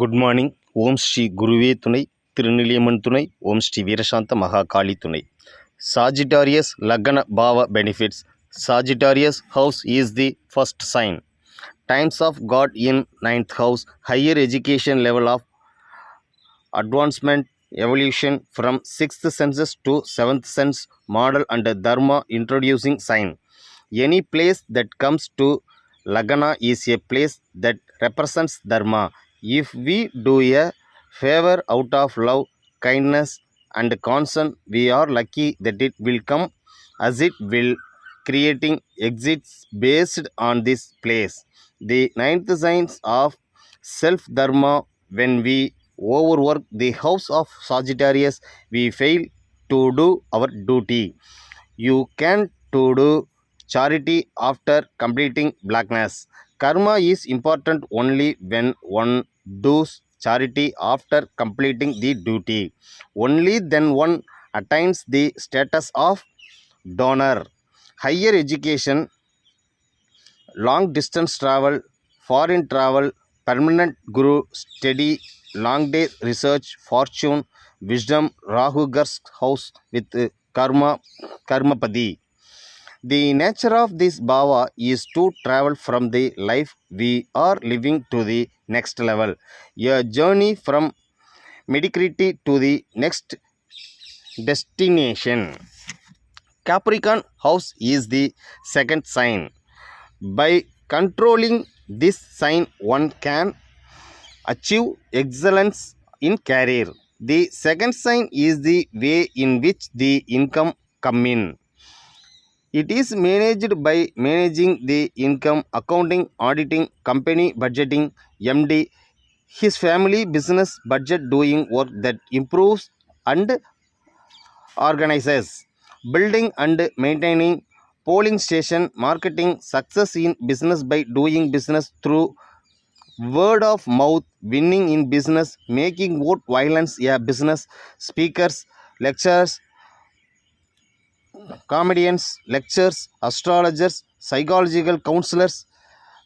Good morning. ஓம் ஸ்ரீ குருவே துணை, திருநிலியமன் துணை, ஓம் ஸ்ரீ வீரசாந்த மகாகாளி துணை. Sagittarius Lagna Bhava benefits. Sagittarius house is the first sign. Times of God in ninth house, higher education level of advancement, evolution from sixth senses to seventh sense, model and dharma introducing sign. Any place that comes to Lagana is a place that represents dharma. If we do a favor out of love, kindness and concern, we are lucky that it will come as it will, creating exits based on this place. The ninth signs of self dharma. When we overwork the house of Sagittarius, we fail to do our duty. You can to do charity after completing blackness. Karma is important only when one does charity after completing the duty. Only then one attains the status of donor. Higher education, long distance travel, foreign travel, permanent guru, study, long day research, fortune, wisdom, Rahu Gar's house with Karmapadi. The nature of this bhava is to travel from the life we are living to the next level, a journey from mediocrity to the next destination. Capricorn house is the second sign. By controlling this sign, one can achieve excellence in career. The second sign is the way in which the income come in. It is managed by managing the income, accounting, auditing, company budgeting, MD, his family business budget, doing work that improves and organizes, building and maintaining polling station, marketing, success in business by doing business through word of mouth, winning in business, making vote violence a business, speakers, lecturers, comedians, lecturers, astrologers, psychological counselors,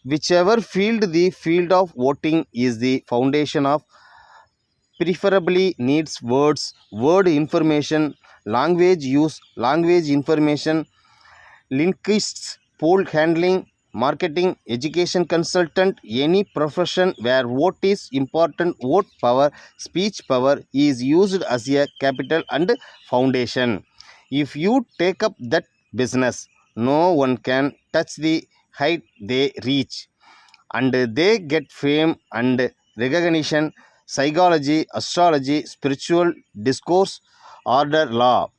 whichever field, the field of voting is the foundation of, preferably needs words, word information, language use, language information, linguists, poll handling, marketing, education consultant, any profession where vote is important, vote power, speech power is used as a capital and foundation. If you take up that business, no one can touch the height they reach, and they get fame and recognition. Psychology, astrology, spiritual discourse, order, law.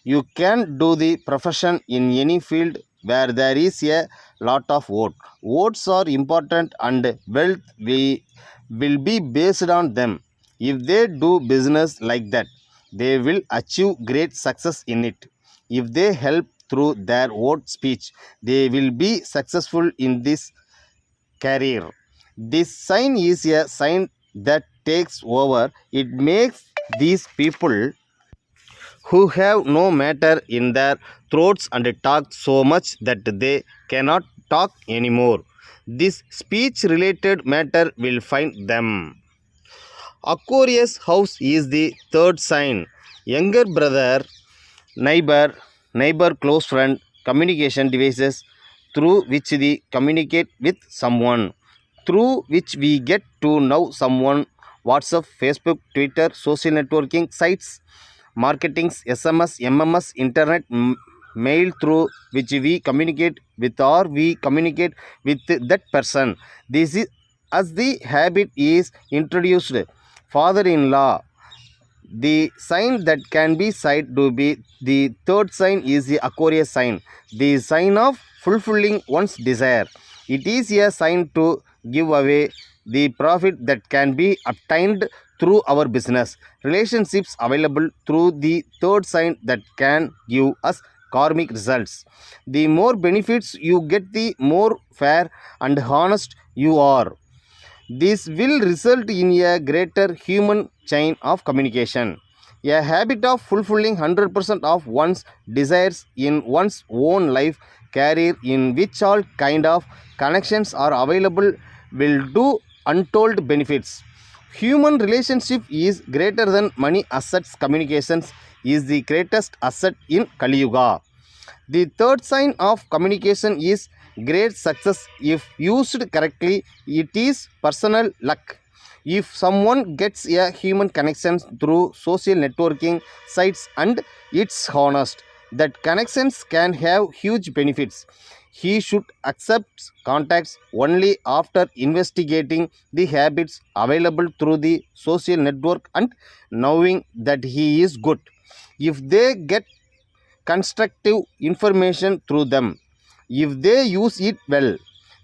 You can do the profession in any field where there is a lot of vote. Votes are important and wealth will be based on them. If they do business like that, they will achieve great success in it. If they help through their vote speech, they will be successful in this career. This sign is a sign that takes over. It makes these people who have no matter in their throats and talk so much that they cannot talk anymore. This speech related matter will find them. Aquarius house is the third sign. Younger brother, neighbor, close friend, communication devices through which we communicate with someone, through which we get to know someone. WhatsApp, Facebook, Twitter, social networking sites, marketings, SMS, MMS, internet, mail, through which we communicate with or we communicate with that person. This is as the habit is introduced. Father-in-law, the sign that can be said to be the third sign is the Aquarius sign, the sign of fulfilling one's desire. It is a sign to give away the profit that can be obtained through our business. Relationships available through the third sign that can give us karmic results. The more benefits you get, the more fair and honest you are. This will result in a greater human chain of communication, a habit of fulfilling 100% of one's desires in one's own life, career in which all kind of connections are available will do untold benefits. Human relationship is greater than money assets. Communications is the greatest asset in Kali Yuga. The third sign of communication is great success. If used correctly, it is personal luck. If someone gets a human connection through social networking sites and it's honest, that connections can have huge benefits. He should accept contacts only after investigating the habits available through the social network and knowing that he is good. If they get constructive information through them, if they use it well,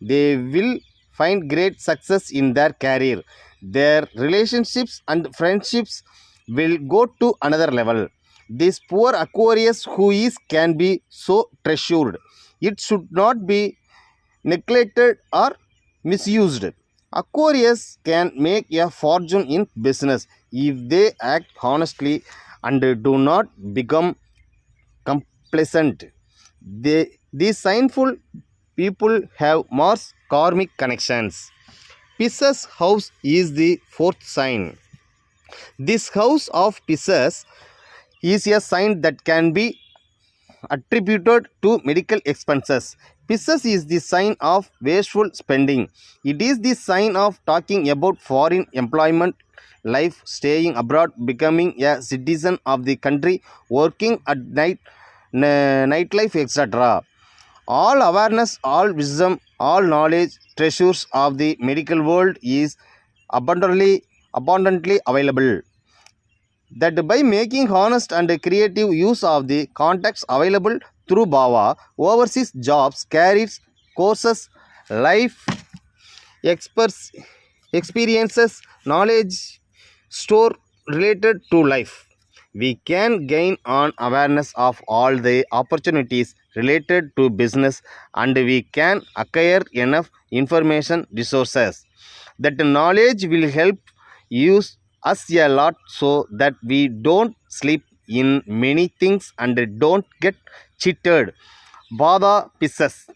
they will find great success in their career. Their relationships and friendships will go to another level. This poor Aquarius who is can be so treasured. It should not be neglected or misused. Aquarius can make a fortune in business if they act honestly and do not become complacent. These sinful people have Mars karmic connections. Pisces house is the fourth sign. This house of Pisces is a sign that can be attributed to medical expenses. Pisces is the sign of wasteful spending. It is the sign of talking about foreign employment, life, staying abroad, becoming a citizen of the country, working at night, nightlife, etc. All awareness, all wisdom, all knowledge, treasures of the medical world is abundantly available. That by making honest and creative use of the contacts available through Bhava, overseas jobs, careers, courses, life experiences, knowledge store related to life, we can gain on awareness of all the opportunities related to business, and we can acquire enough information resources. That knowledge will help use us a lot so that we don't slip in many things and don't get cheated. Bada Pisces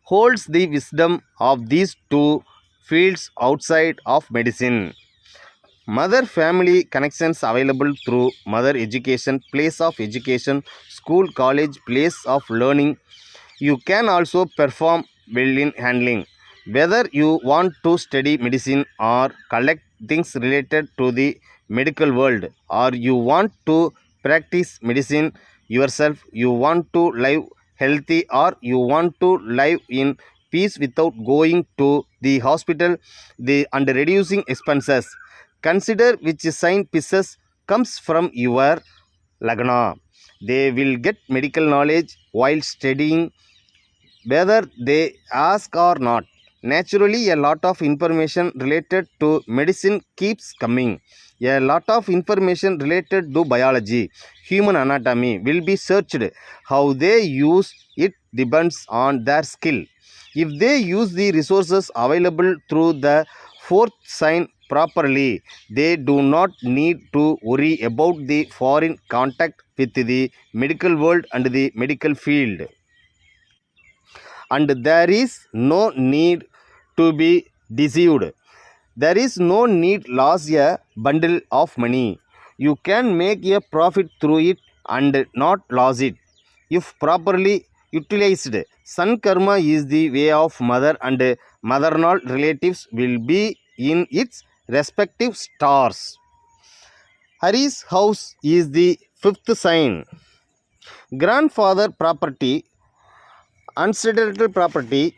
holds the wisdom of these two fields outside of medicine. Mother family connections available through mother education, place of education, school, college, place of learning. You can also perform well in handling. Whether you want to study medicine or collect things related to the medical world, or you want to practice medicine yourself, you want to live healthy, or you want to live in peace without going to the hospital and reducing expenses. Consider which sign Pisces comes from your Lagna. They will get medical knowledge while studying, whether they ask or not. Naturally, a lot of information related to medicine keeps coming. A lot of information related to biology, human anatomy will be searched. How they use it depends on their skill. If they use the resources available through the fourth sign properly, they do not need to worry about the foreign contact with the medical world and the medical field. And there is no need to be deceived. There is no need lose a bundle of money. You can make a profit through it and not lose it if properly utilized. Sun karma is the way of mother, and maternal relatives will be in its respective stars. Hari's house is the fifth sign. Grandfather property, ancestral property,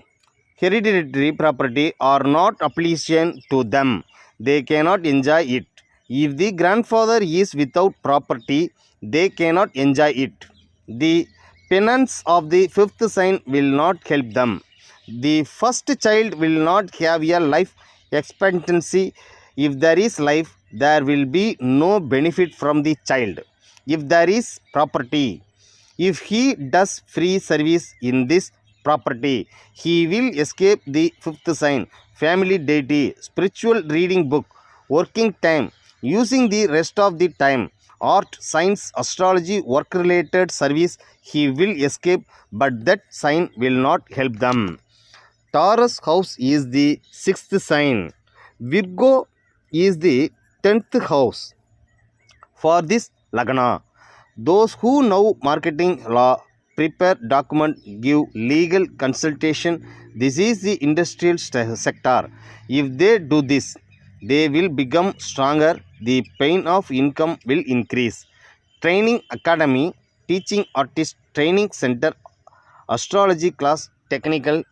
hereditary property are not application to them. They cannot enjoy it. If the grandfather is without property, they cannot enjoy it. The penance of the fifth sign will not help them. The first child will not have a life expectancy. If there is life, there will be no benefit from the child. If there is property, if he does free service in this property, he will escape the fifth sign. Family deity, spiritual reading book, working time, using the rest of the time, art, science, astrology, work related service, he will escape, but that sign will not help them. Taurus house is the sixth sign. Virgo is the 10th house for this Lagna. Those who know marketing law, prepare document, give legal consultation. This is the industrial sector. If they do this, they will become stronger. The pain of income will increase. Training academy, teaching artist training center, astrology class, technical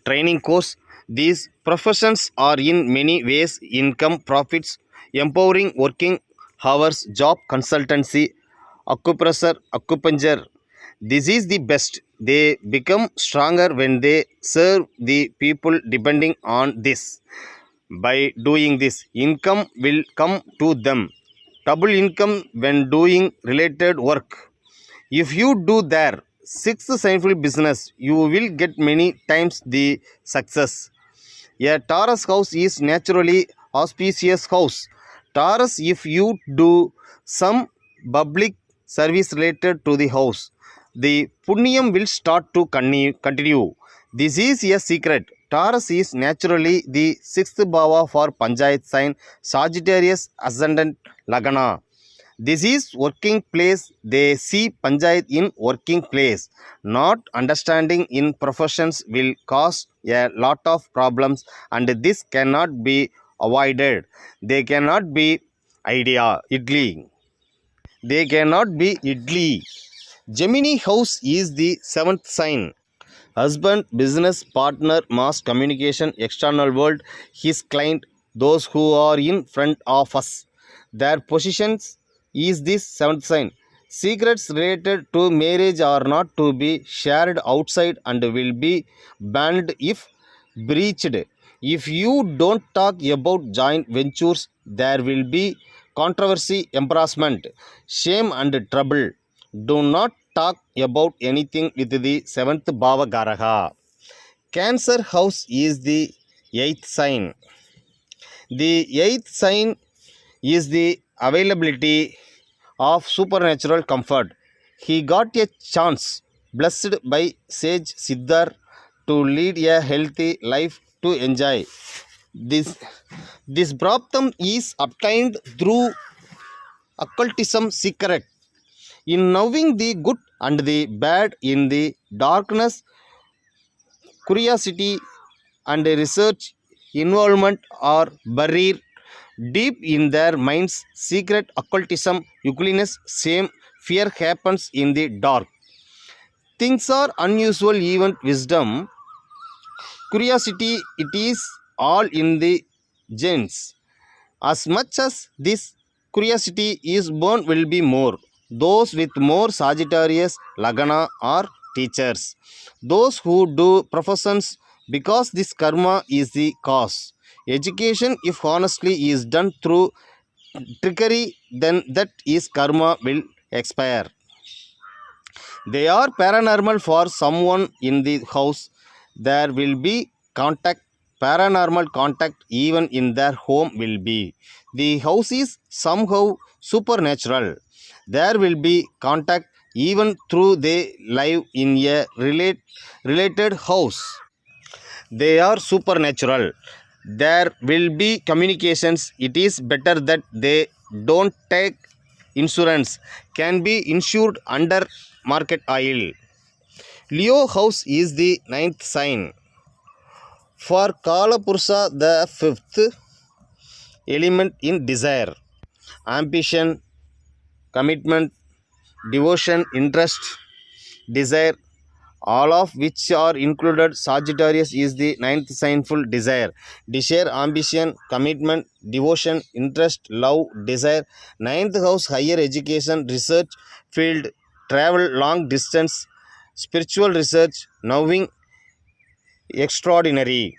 training course. These professions are in many ways income profits, empowering working hours, job consultancy, acupressure, acupuncture. This is the best. They become stronger when they serve the people depending on this. By doing this, income will come to them. Double income when doing related work. If you do their sixth sinful business, you will get many times the success. A Taurus house is naturally auspicious house. Taurus, if you do some public service related to the house, the punyam will start to continue. This is a secret. Taurus is naturally the sixth bhava for Panchayat sign, Sagittarius ascendant Lagana. This is working place. They see Panchayat in working place. Not understanding in professions will cause a lot of problems, and this cannot be avoided. They cannot be idly. They cannot be idly. Gemini house is the seventh sign. Husband, business partner, mass communication, external world, his client, those who are in front of us. Their positions is this seventh sign. Secrets related to marriage are not to be shared outside and will be banned if breached. If you don't talk about joint ventures, there will be controversy, embarrassment, shame, and trouble. Do not talk about anything with the seventh Bhava Garaha. Cancer house is the eighth sign. The eighth sign is the availability of supernatural comfort. He got a chance, blessed by sage Siddhar, to lead a healthy life to enjoy. This Brahtam is obtained through occultism secret. In knowing the good and the bad in the darkness, curiosity and research involvement are buried deep in their minds. Secret occultism, ugliness, shame, fear happens in the dark. Things are unusual, even wisdom, curiosity, it is all in the genes. As much as this curiosity is born, will be more. Those with more Sagittarius Lagana are teachers. Those who do professions because this karma is the cause. Education, if honestly is done through trickery, then that is karma will expire. They are paranormal for someone in the house. There will be contact, paranormal contact even in their home will be. The house is somehow supernatural. There will be contact even through they live in a related house. They are supernatural. There will be communications. It is better that they don't take insurance. Can be insured under market oil. Leo house is the ninth sign. For Kalapursa, the fifth element in desire, ambition, commitment, devotion, interest, desire, all of which are included. Sagittarius is the ninth signful desire. Desire, ambition, commitment, devotion, interest, love, desire. Ninth house, higher education, research field, travel long distance, spiritual research, knowing extraordinary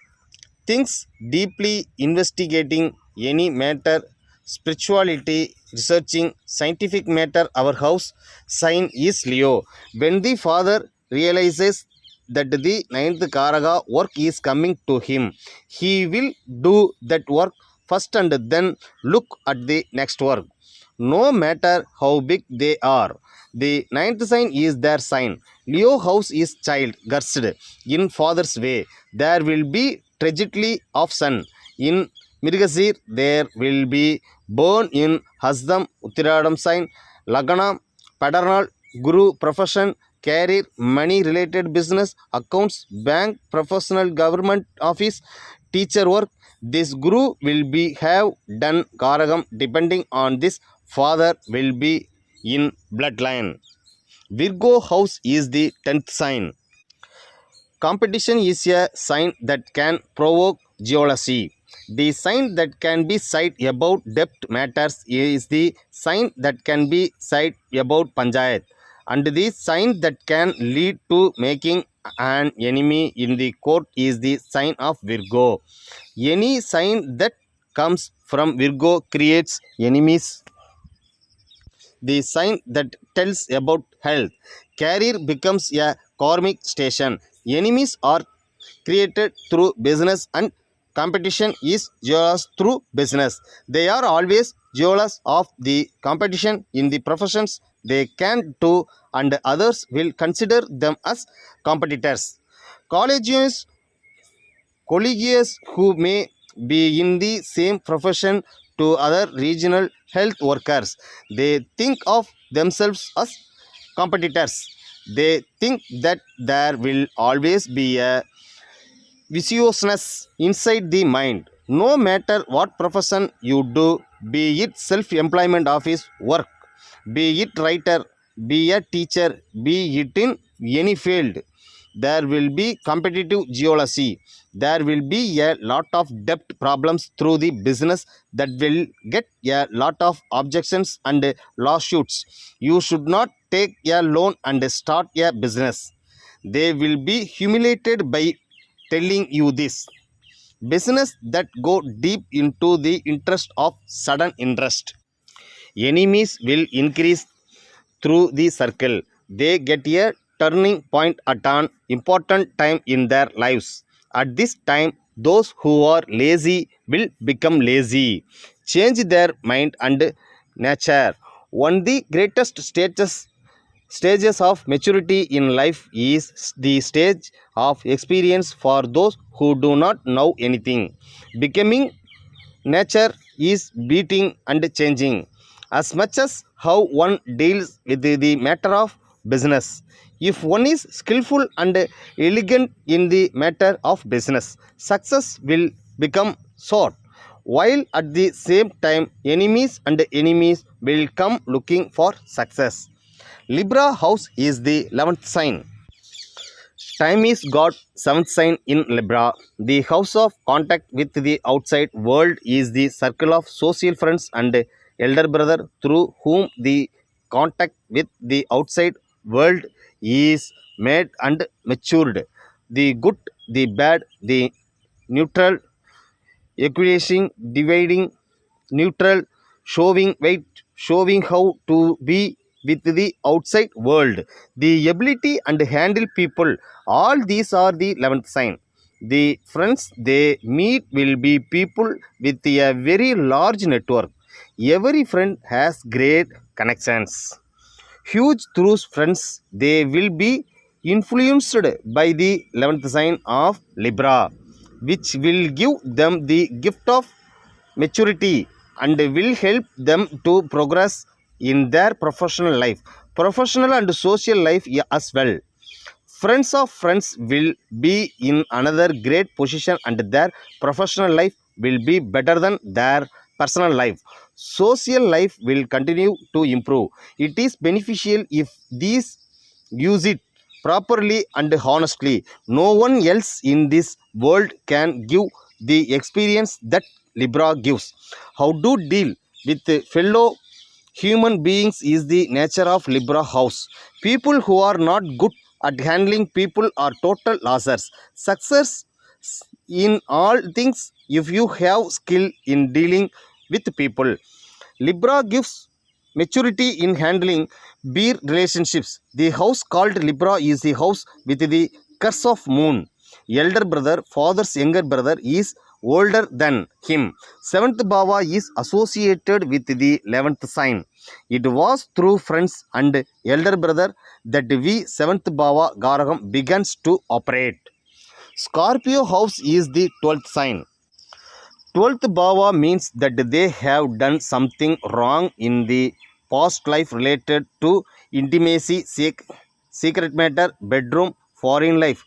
things, deeply investigating any matter, spirituality, researching scientific matter. Our house sign is Leo. When the father realizes that the ninth Karaga work is coming to him, he will do that work first and then look at the next work. No matter how big they are, the ninth sign is their sign. Leo house is child, cursed in father's way. There will be tragedy of son in Mirgasir, there will be born in Hasdam, Uttiradam sign, Lagana, paternal, Guru, profession, career, money related business, accounts, bank, professional government office, teacher work. This Guru will be have done Karagam depending on this father will be in bloodline. Virgo house is the 10th sign. Competition is a sign that can provoke jealousy. The sign that can be said about debt matters is the sign that can be said about panchayat. And the sign that can lead to making an enemy in the court is the sign of Virgo. Any sign that comes from Virgo creates enemies. The sign that tells about health. Career becomes a karmic station. Enemies are created through business and competition is jealous through business. They are always jealous of the competition in the professions they can do and others will consider them as competitors. Collegians colleagues who may be in the same profession to other regional health workers. They think of themselves as competitors. They think that there will always be a viciousness inside the mind. No matter what profession you do, be it self employment office work, be it writer, be a teacher, be it in any field, there will be competitive jealousy. There will be a lot of debt problems through the business that will get a lot of objections and lawsuits. You should not take a loan and start a business. They will be humiliated by telling you this. Business that go deep into the interest of sudden interest. Enemies will increase through the circle. They get a turning point at an important time in their lives. At this time, those who are lazy will become lazy, change their mind and nature. One of the greatest stages of maturity in life is the stage of experience for those who do not know anything. Becoming nature is beating and changing as much as how one deals with the matter of business. If one is skillful and elegant in the matter of business, success will become short, while at the same time enemies will come looking for success. Libra house is the 11th sign. Time is God, 7th sign in Libra. The house of contact with the outside world is the circle of social friends and elder brother through whom the contact with the outside world is made and matured. The good, the bad, the neutral, equalizing, dividing, neutral, showing weight, showing how to be with the outside world, the ability and handle people, all these are the 11th sign. The friends they meet will be people with a very large network. Every friend has great connections. Huge through friends, they will be influenced by the 11th sign of Libra, which will give them the gift of maturity and will help them to progress in their professional life, professional and social life as well. Friends of friends will be in another great position and their professional life will be better than their personal life. Social life will continue to improve. It is beneficial if these use it properly and honestly. No one else in this world can give the experience that Libra gives. How to deal with fellow human beings is the nature of Libra house. People who are not good at handling people are total losers. Success in all things if you have skill in dealing with people. Libra gives maturity in handling beer relationships. The house called Libra is the house with the curse of moon. Elder brother, father's younger brother is older than him. Seventh Bhava is associated with the 11th sign. It was through friends and elder brother that we 7th Bhava Garagam begins to operate. Scorpio house is the 12th sign. 12th bhava means that they have done something wrong in the past life related to intimacy, secret matter, bedroom, foreign life.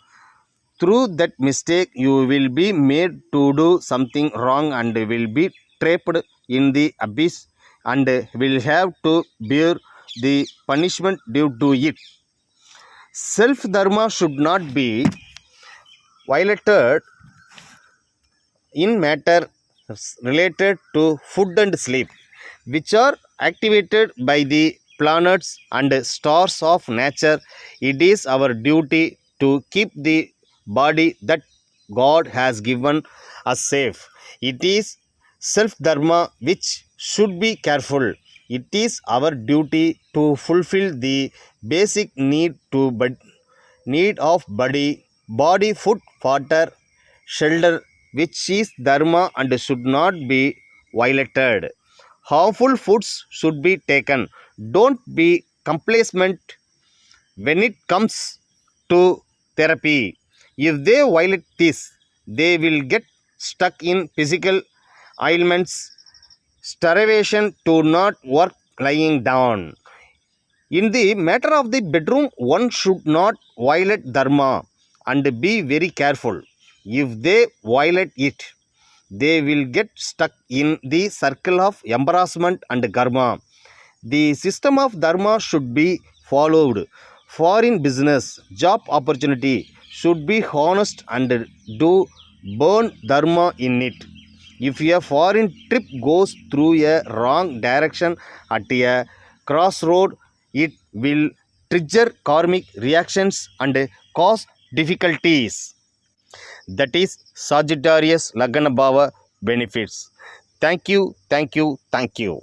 Through that mistake, you will be made to do something wrong and will be trapped in the abyss and will have to bear the punishment due to it. Self dharma should not be violated in matters related to food and sleep, which are activated by the planets and stars of nature. It is our duty to keep the body that God has given us safe. It is self dharma which should be careful. It is our duty to fulfill the basic need of body, food, water, shelter, which is dharma and should not be violated. Harmful foods should be taken. Don't be complacent when it comes to therapy. If they violate this, they will get stuck in physical ailments, starvation to not work lying down. In the matter of the bedroom, one should not violate dharma and be very careful. If they violate it, they will get stuck in the circle of embarrassment and karma. The system of dharma should be followed. Foreign business, job opportunity should be honest and do burn dharma in it. If a foreign trip goes through a wrong direction at a crossroad, it will trigger karmic reactions and cause difficulties. That is Sagittarius Lagna Bhava benefits. Thank you, thank you, thank you.